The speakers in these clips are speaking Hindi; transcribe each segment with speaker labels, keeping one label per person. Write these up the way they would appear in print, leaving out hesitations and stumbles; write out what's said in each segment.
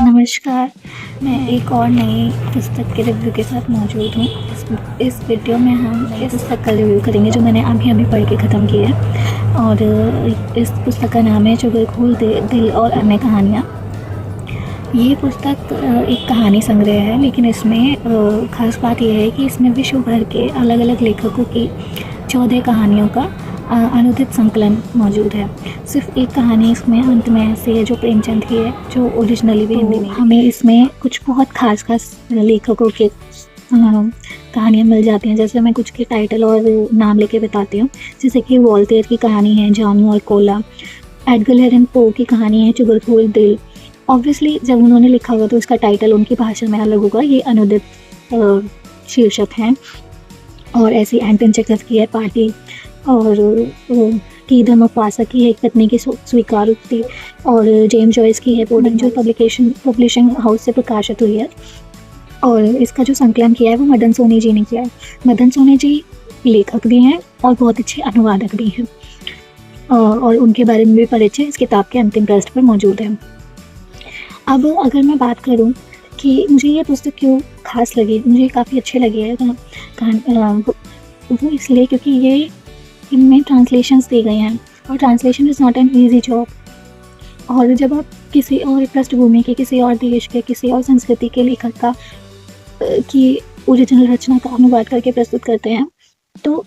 Speaker 1: नमस्कार, मैं एक और नई पुस्तक के रिव्यू के साथ मौजूद हूँ। इस वीडियो में हम इस पुस्तक का रिव्यू करेंगे जो मैंने अभी पढ़ के ख़त्म की है। और इस पुस्तक का नाम है चुगलखोर दिल और अन्य कहानियाँ। ये पुस्तक एक कहानी संग्रह है, लेकिन इसमें ख़ास बात यह है कि इसमें विश्व भर के अलग अलग लेखकों की 14 कहानियों का अनुदित संकलन मौजूद है। सिर्फ एक कहानी इसमें अंत में ऐसी है जो प्रेमचंद की है, जो ओरिजिनली भी हिंदी में। हमें इसमें कुछ बहुत खास लेखकों के कहानियाँ मिल जाती हैं। जैसे मैं कुछ के टाइटल और नाम लेके बताती हूँ। जैसे कि वॉल्टेयर की कहानी है जानू और कोला। एडगर एलन पो की कहानी है चुगलखोर दिल। ऑब्वियसली जब उन्होंने लिखा होगा तो इसका टाइटल उनकी भाषा में अलग होगा। ये अनुदित शीर्षक हैं। और ऐसी एंटन चेखव की है पार्टी, और कीधर मफासा की है एक पत्नी की स्वीकार उक्ति, और जेम्स जॉयस की है बोर्डिंग, जो पब्लिशिंग हाउस से प्रकाशित हुई है। और इसका जो संकलन किया है वो मदन सोनी जी ने किया है। मदन सोनी जी लेखक भी हैं और बहुत अच्छे अनुवादक भी हैं, और उनके बारे में भी परिचय इस किताब के अंतिम पृष्ठ पर मौजूद है। अब अगर मैं बात करूं कि मुझे ये पुस्तक क्यों खास लगी, मुझे काफ़ी अच्छी लगी है वो इसलिए क्योंकि ये इनमें ट्रांसलेशंस दी गई हैं, और translation is not an easy job. और जब आप किसी और पृष्ठभूमि के, किसी और देश के, किसी और संस्कृति के लेखक का की ओरिजिनल रचना का अनुवाद करके प्रस्तुत करते हैं, तो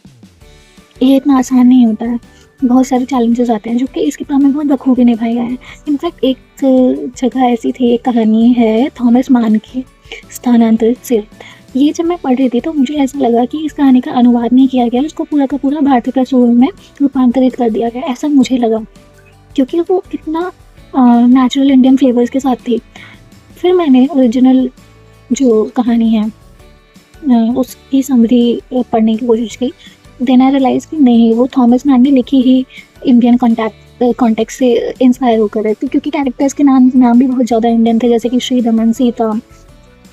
Speaker 1: ये इतना आसान नहीं होता है। बहुत सारे चैलेंजेस आते हैं जो कि इस किताब में बहुत बखूबी निभाए गए हैं। इनफैक्ट एक जगह ऐसी थी, एक कहानी है थॉमस मान की स्थानांतरित सिर। ये जब मैं पढ़ रही थी तो मुझे ऐसा लगा कि इस कहानी का अनुवाद नहीं किया गया, उसको पूरा का पूरा भारतीय प्रचलन में रूपांतरित कर दिया गया, ऐसा मुझे लगा, क्योंकि वो कितना नेचुरल इंडियन फ्लेवर्स के साथ थी। फिर मैंने ओरिजिनल जो कहानी है उसकी समरी पढ़ने की कोशिश की। देन आई रियलाइज कि नहीं, वो थॉमस मैन ने लिखी ही इंडियन कॉन्टेक्स्ट से इंस्पायर होकर है, क्योंकि कैरेक्टर्स के नाम भी बहुत ज़्यादा इंडियन थे, जैसे कि श्री दमन, सीता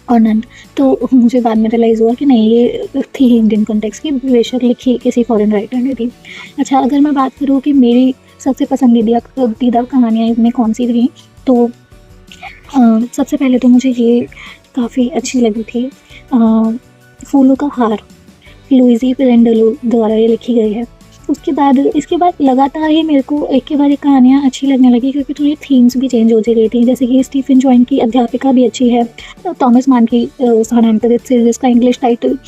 Speaker 1: और नंद। तो मुझे बाद में रियलाइज़ हुआ कि नहीं, ये थी ही इंडियन कॉन्टेक्स्ट की, बेशक लिखी किसी फॉरेन राइटर ने थी। अच्छा, अगर मैं बात करूँ कि मेरी सबसे पसंदीदा कहानियाँ इसमें कौन सी थी, तो सबसे पहले तो मुझे ये काफ़ी अच्छी लगी थी, फूलों का हार, लुइजी पिरेंडेलो द्वारा ये लिखी गई है। इसके बाद लगातार ही मेरे को एक के बाद एक कहानियाँ अच्छी लगने लगी, क्योंकि थोड़ी थीम्स भी चेंज होती गई थी। जैसे कि स्टीफन जॉइन की अध्यापिका भी अच्छी है, थॉमस मान की स्थानांतरित सिर, जिसका English title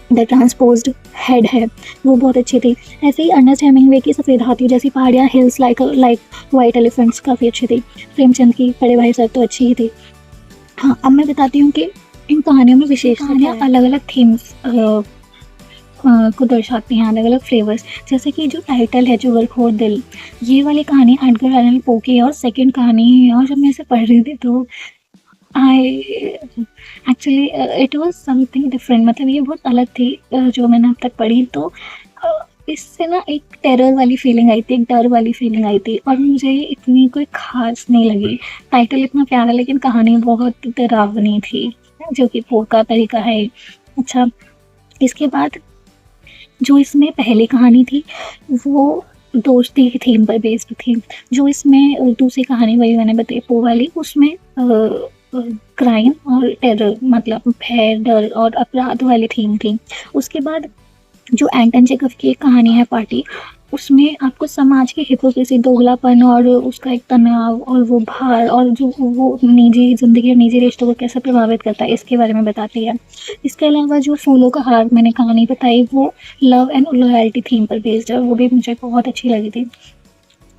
Speaker 1: the transposed head है, वो बहुत अच्छी थी। ऐसे ही अर्नेस्ट हेमिंगवे की सफ़ेद हाथी जैसी पहाड़ियाँ, हिल्स लाइक वाइट एलिफेंट्स, काफ़ी अच्छी थी। प्रेमचंद की बड़े भाई साहब तो अच्छी ही थी। हाँ, अब मैं बताती हूँ कि इन कहानियों में विशेष अलग अलग थीम्स को दर्शाती हैं, अलग अलग फ्लेवर्स। जैसे कि जो टाइटल है चुगलखोर दिल, ये वाली कहानी एडगर एलन पो की और सेकंड कहानी है। और जब मैं इसे पढ़ रही थी तो actually it was something different, मतलब ये बहुत अलग थी जो मैंने अब तक पढ़ी। तो इससे ना एक टेरर वाली फीलिंग आई थी, एक डर वाली फीलिंग आई थी, और मुझे इतनी कोई खास नहीं लगी। टाइटल इतना प्यारा, लेकिन कहानी बहुत डरावनी थी, जो कि पो का तरीका है। अच्छा, इसके बाद जो इसमें पहली कहानी थी वो दोस्ती की थीम पर बेस्ड थी। जो इसमें दूसरी कहानी वही मैंने बताई पो वाली, उसमें क्राइम और टेरर, मतलब भय, डर और अपराध वाली थीम थी। उसके बाद जो एंटन चेखव की एक कहानी है पार्टी, उसमें आपको समाज की हिपोक्रेसी, दोगलापन और उसका एक तनाव और वो भार, और जो वो निजी ज़िंदगी और निजी रिश्तों को कैसे प्रभावित करता है, इसके बारे में बताती है। इसके अलावा जो फूलों का हार मैंने कहानी बताई, वो लव एंड लॉयल्टी थीम पर बेस्ड है, वो भी मुझे बहुत अच्छी लगी थी।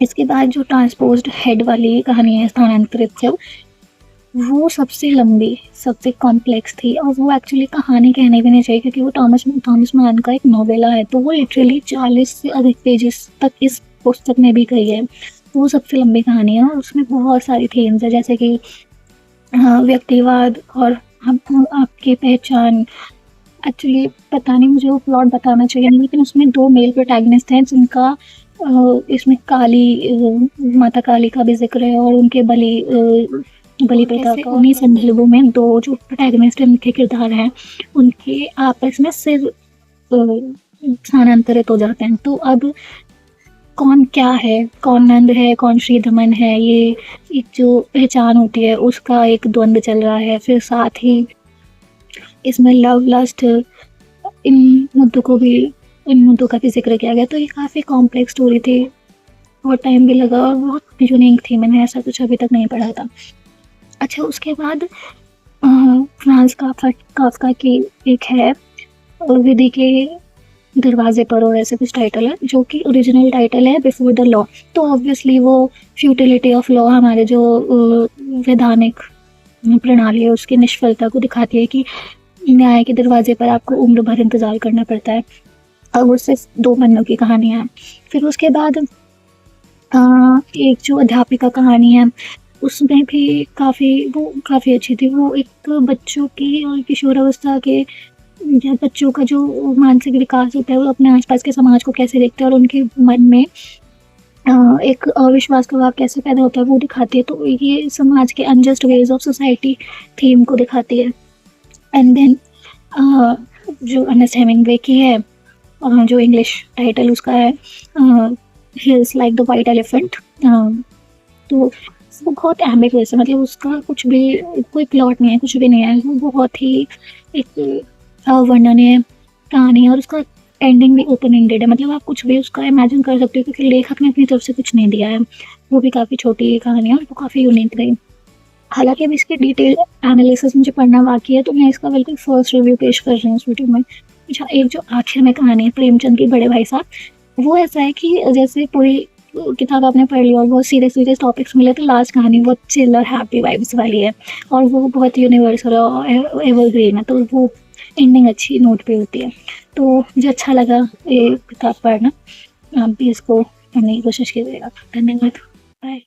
Speaker 1: इसके बाद जो ट्रांसपोज्ड हेड वाली कहानी है स्थानांतरित से, वो सबसे लंबी, सबसे कॉम्प्लेक्स थी, और वो एक्चुअली कहानी कहने भी नहीं चाहिए, क्योंकि वो थॉमस मैन का एक नोवेला है। तो वो लिटरली 40 से अधिक पेजेस तक इस पुस्तक में भी गई है। तो वो सबसे लंबी कहानी है, और उसमें बहुत सारी थीम्स है, जैसे कि व्यक्तिवाद और आपकी पहचान। एक्चुअली पता नहीं, मुझे वो प्लॉट बताना चाहिए, लेकिन उसमें 2 मेल प्रोटैगनिस्ट हैं जिनका इसमें माता काली का भी जिक्र है, और उनके बलि प्रथा का। उन्हीं संदर्भों में 2 जो प्रोटैगनिस्ट मुख्य किरदार हैं, उनके आपस में सिर स्थानांतरित हो जाते हैं। तो अब कौन क्या है, कौन नंद है, कौन श्रीधमन है, ये एक जो पहचान होती है उसका एक द्वंद्व चल रहा है। फिर साथ ही इसमें लव, लस्ट, इन इन मुद्दों का भी ज़िक्र किया गया। तो ये काफ़ी कॉम्प्लेक्स स्टोरी थी, बहुत टाइम भी लगा और बहुत यूनिक थी, मैंने ऐसा कुछ अभी तक नहीं पढ़ा था। अच्छा, उसके बाद फ्रांस काफ्का की एक है विधि के दरवाजे पर, और ऐसे कुछ टाइटल है, जो कि ओरिजिनल टाइटल है बिफोर द लॉ। तो ऑब्वियसली वो फ्यूटिलिटी ऑफ लॉ, हमारे जो वैधानिक प्रणाली है उसकी निष्फलता को दिखाती है कि न्याय के दरवाजे पर आपको उम्र भर इंतज़ार करना पड़ता है। और वो सिर्फ 2 पन्नों की कहानी है। फिर उसके बाद एक जो अध्यापिका कहानी है, उसमें भी काफ़ी अच्छी थी। वो एक बच्चों की और किशोरावस्था के या बच्चों का जो मानसिक विकास होता है, वो अपने आस-पास के समाज को कैसे देखते हैं और उनके मन में एक अविश्वास का भाव कैसे पैदा होता है, वो दिखाती है। तो ये समाज के unjust ways of society theme को दिखाती है। एंड देन जो अर्नेस्ट हेमिंग्वे की है, जो इंग्लिश टाइटल उसका है hills like the white elephant. तो वो बहुत एम्बिगुअस है, मतलब उसका कुछ भी, कोई प्लॉट नहीं है, कुछ भी नहीं है। वो बहुत ही एक अवर्णनीय कहानी है और उसका एंडिंग भी ओपन एंडेड है, मतलब आप कुछ भी उसका इमेजिन कर सकते हो क्योंकि लेखक ने अपनी तरफ से कुछ नहीं दिया है। वो भी काफ़ी छोटी कहानी है और वो काफ़ी यूनिक रही। हालाँकि अभी इसकी डिटेल एनालिसिस मुझे पढ़ना बाकी है, तो मैं इसका बिल्कुल फर्स्ट रिव्यू पेश कर रही हूँ इस वीडियो में। अच्छा, एक जो आखिर में कहानी है प्रेमचंद की बड़े भाई साहब, वो ऐसा है कि जैसे पूरी किताब आपने पढ़ ली और बहुत सीरियस टॉपिक्स मिले, तो लास्ट कहानी बहुत चिल और हैप्पी वाइब्स वाली है और वो बहुत यूनिवर्सल और एवरग्रीन है, तो वो एंडिंग अच्छी नोट पे होती है। तो मुझे अच्छा लगा ये किताब पढ़ना। आप भी इसको पढ़ने की कोशिश कीजिएगा। धन्यवाद। बाय।